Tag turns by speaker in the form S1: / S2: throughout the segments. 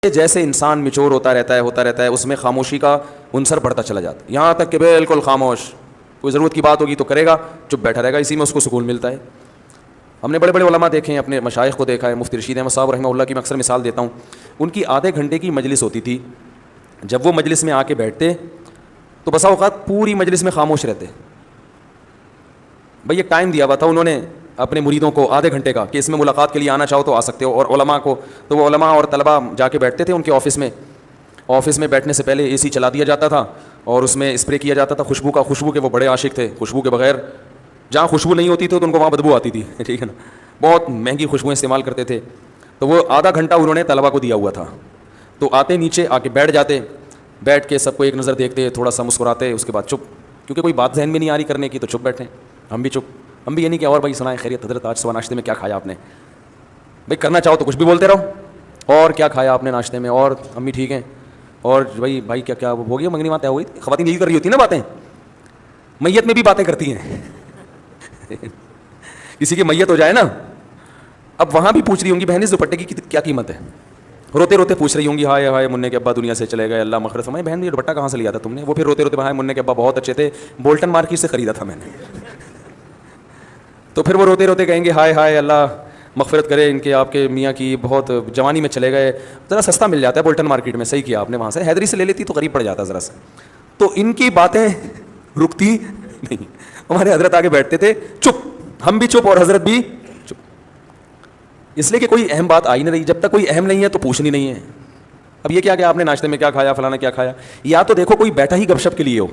S1: جیسے انسان میچور ہوتا رہتا ہے اس میں خاموشی کا عنصر بڑھتا چلا جاتا ہے، یہاں تک کہ بالکل خاموش، کوئی ضرورت کی بات ہوگی تو کرے گا، چپ بیٹھا رہے گا، اسی میں اس کو سکون ملتا ہے۔ ہم نے بڑے بڑے علماء دیکھے ہیں، اپنے مشائخ کو دیکھا ہے، مفتی رشید احمد صاحب رحمہ اللہ کی میں اکثر مثال دیتا ہوں، ان کی آدھے گھنٹے کی مجلس ہوتی تھی، جب وہ مجلس میں آ کے بیٹھتے تو بسا اوقات پوری مجلس میں خاموش رہتے۔ بھئی ایک ٹائم دیا ہوا تھا انہوں نے اپنے مریدوں کو آدھے گھنٹے کا کہ اس میں ملاقات کے لیے آنا چاہو تو آ سکتے ہو، اور علماء کو تو وہ علماء اور طلباء جا کے بیٹھتے تھے ان کے آفس میں بیٹھنے سے پہلے اے سی چلا دیا جاتا تھا اور اس میں اسپرے کیا جاتا تھا خوشبو کے وہ بڑے عاشق تھے، خوشبو کے بغیر جہاں خوشبو نہیں ہوتی تھی تو ان کو وہاں بدبو آتی تھی، ٹھیک ہے نا، بہت مہنگی خوشبوئیں استعمال کرتے تھے۔ تو وہ آدھا گھنٹہ انہوں نے طلباء کو دیا ہوا تھا، تو آتے نیچے آ کے بیٹھ کے سب کو ایک نظر دیکھتے، تھوڑا سا مسکراتے، اس کے بعد چپ، کیونکہ کوئی بات ذہن میں نہیں آ رہی کرنے کی تو چپ بیٹھے، ہم بھی چپ، ہم بھی یہ نہیں کہ اور بھائی سنائیں خیریت حضرت آج صبح ناشتے میں کیا کھایا آپ نے، بھائی کرنا چاہو تو کچھ بھی بولتے رہو، اور کیا کھایا آپ نے ناشتے میں، اور امی ٹھیک ہیں، اور بھائی کیا ہو گیا منگنی باتیں ہو گئی، خواتین یہی کر رہی ہوتی ہیں نا باتیں، میت میں بھی باتیں کرتی ہیں کسی کی میت ہو جائے نا، اب وہاں بھی پوچھ رہی ہوں گی بہن اس دوپٹے کی کیا قیمت ہے، روتے روتے پوچھ رہی ہوں گی ہائے ہائے منع کے ابا دنیا سے چلے گئے، اللہ مغفرت فرمائے، بہن یہ دوپٹہ کہاں سے لیا تھا تم نے، وہ پھر روتے روتے ہائے منع کے ابا بہت اچھے تھے، بولٹن مارکیٹ سے خریدا تھا میں نے تو پھر وہ روتے روتے کہیں گے ہائے ہائے اللہ مغفرت کرے ان کے آپ کے میاں کی، بہت جوانی میں چلے گئے، ذرا سستا مل جاتا ہے بولٹن مارکیٹ میں، صحیح کیا آپ نے، وہاں سے حیدری سے لے لیتی تو قریب پڑ جاتا ذرا سا، تو ان کی باتیں رکتی نہیں، ہمارے حضرت آگے بیٹھتے تھے چپ، ہم بھی چپ اور حضرت بھی چپ، اس لیے کہ کوئی اہم بات آئی نہیں رہی، جب تک کوئی اہم نہیں ہے تو پوچھنی نہیں ہے۔ اب یہ کیا کہ آپ نے ناشتے میں کیا کھایا، فلانا کیا کھایا، یا تو دیکھو کوئی بیٹھا ہی گپ شپ کے لیے ہو،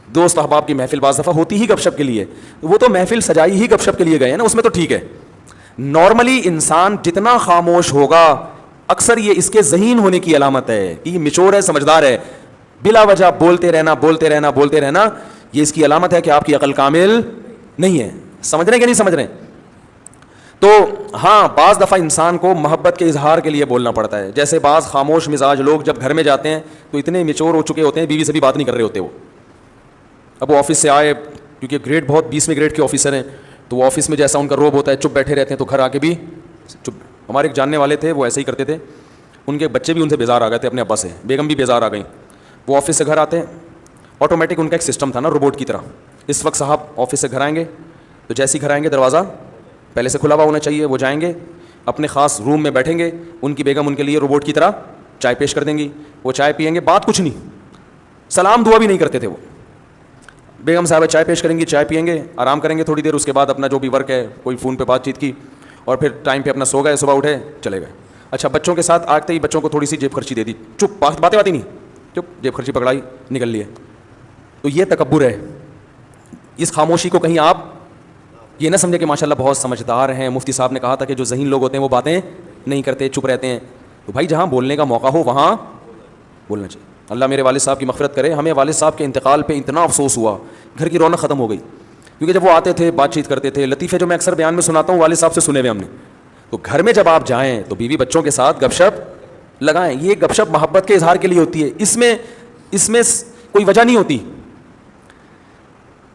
S1: دوست احباب کی محفل بعض دفعہ ہوتی ہی گپ شپ کے لیے، وہ تو محفل سجائی ہی گپ شپ کے لیے گئے ہیں نا، اس میں تو ٹھیک ہے۔ نارملی انسان جتنا خاموش ہوگا اکثر یہ اس کے ذہین ہونے کی علامت ہے کہ یہ میچور ہے، سمجھدار ہے، بلا وجہ بولتے رہنا یہ اس کی علامت ہے کہ آپ کی عقل کامل نہیں ہے۔ سمجھ رہے ہیں کہ نہیں سمجھ رہے ہیں؟ تو ہاں بعض دفعہ انسان کو محبت کے اظہار کے لیے بولنا پڑتا ہے، جیسے بعض خاموش مزاج لوگ جب گھر میں جاتے ہیں تو اتنے میچور ہو چکے ہوتے ہیں، بیوی سے بھی بات نہیں کر رہے ہوتے، وہ اب وہ آفس سے آئے کیونکہ گریڈ بہت 20ویں گریڈ کے آفیسر ہیں، تو وہ آفس میں جیسا ان کا روب ہوتا ہے چپ بیٹھے رہتے ہیں، تو گھر آ کے بھی چپ۔ ہمارے ایک جاننے والے تھے وہ ایسے ہی کرتے تھے، ان کے بچے بھی ان سے بیزار آ گئے تھے اپنے ابا سے، بیگم بھی بیزار آ گئیں، وہ آفس سے گھر آتے ہیں، آٹومیٹک ان کا ایک سسٹم تھا نا روبوٹ کی طرح، اس وقت صاحب آفس سے گھر آئیں گے تو جیسے ہی گھر آئیں گے دروازہ پہلے سے کھلا ہوا ہونا چاہیے، وہ جائیں گے اپنے خاص روم میں بیٹھیں گے، ان کی بیگم ان کے لیے روبوٹ کی طرح چائے پیش کر دیں گی، وہ چائے پئیں گے، بات کچھ نہیں، سلام دعا بھی نہیں کرتے تھے وہ، بیگم صاحبہ چائے پیش کریں گی، چائے پئیں گے، آرام کریں گے تھوڑی دیر، اس کے بعد اپنا جو بھی ورک ہے کوئی فون پہ بات چیت کی، اور پھر ٹائم پہ اپنا سو گئے، صبح اٹھے چلے گئے۔ اچھا بچوں کے ساتھ آتے ہی بچوں کو تھوڑی سی جیب خرچی دے دی، چپ، باتیں نہیں، چپ، جیب خرچی پکڑائی نکل لیے، تو یہ تکبر ہے۔ اس خاموشی کو کہیں آپ یہ نہ سمجھے کہ ماشاءاللہ بہت سمجھدار ہیں، مفتی صاحب نے کہا تھا کہ جو ذہین لوگ ہوتے ہیں وہ باتیں نہیں کرتے، چپ رہتے ہیں، تو بھائی جہاں بولنے کا موقع ہو وہاں بولنا چاہیے۔ اللہ میرے والد صاحب کی مغفرت کرے، ہمیں والد صاحب کے انتقال پہ اتنا افسوس ہوا، گھر کی رونق ختم ہو گئی، کیونکہ جب وہ آتے تھے بات چیت کرتے تھے، لطیفے جو میں اکثر بیان میں سناتا ہوں والد صاحب سے سنے ہوئے ہم نے، تو گھر میں جب آپ جائیں تو بیوی بچوں کے ساتھ گپ شپ لگائیں، یہ گپ شپ محبت کے اظہار کے لیے ہوتی ہے، اس میں کوئی وجہ نہیں ہوتی۔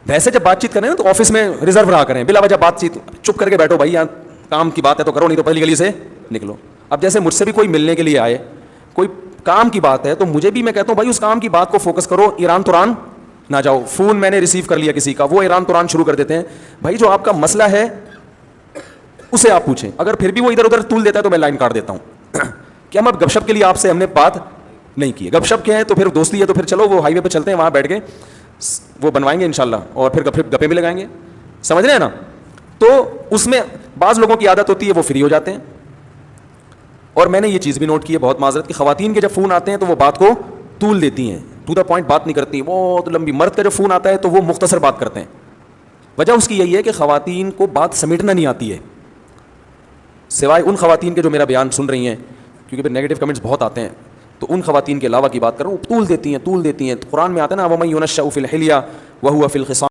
S1: ویسے جب بات چیت کریں نا تو آفس میں ریزرو رہا کریں، بلا وجہ بات چیت چپ کر کے بیٹھو، بھائی یہاں کام کی بات ہے تو کرو، نہیں تو پہلی گلی سے نکلو۔ اب جیسے مجھ سے بھی کوئی ملنے کے لیے آئے، کوئی کام کی بات ہے تو مجھے بھی میں کہتا ہوں بھائی اس کام کی بات کو فوکس کرو، ایران توران نہ جاؤ۔ فون میں نے ریسیو کر لیا کسی کا، وہ ایران توران شروع کر دیتے ہیں، بھائی جو آپ کا مسئلہ ہے اسے آپ پوچھیں، اگر پھر بھی وہ ادھر ادھر طول دیتا ہے تو میں لائن کاٹ دیتا ہوں کہ ہم اب گپ شپ کے لیے آپ سے ہم نے بات نہیں کی ہے، گپ شپ کیا ہے تو پھر دوستی ہے، تو پھر چلو وہ ہائی وے پہ چلتے ہیں، وہاں بیٹھ کے وہ بنوائیں گے انشاءاللہ، اور پھر گپے بھی لگائیں گے، سمجھ رہے ہیں نا؟ تو اس میں بعض لوگوں کی عادت ہوتی ہے وہ فری ہو جاتے ہیں، اور میں نے یہ چیز بھی نوٹ کی ہے بہت معذرت کہ خواتین کے جب فون آتے ہیں تو وہ بات کو طول دیتی ہیں، ٹو دا پوائنٹ بات نہیں کرتی، بہت لمبی۔ مرد کا جب فون آتا ہے تو وہ مختصر بات کرتے ہیں، وجہ اس کی یہی ہے کہ خواتین کو بات سمیٹنا نہیں آتی ہے، سوائے ان خواتین کے جو میرا بیان سن رہی ہیں، کیونکہ پھر نیگیٹو کمنٹس بہت آتے ہیں، تو ان خواتین کے علاوہ کی بات کر رہا ہوں، طول دیتی ہیں۔ قرآن میں آتا ہے نا وَمَن يُنَشَّأُ فِي الْحِلْيَةِ وَهُوَ فِي الْخِصَامِ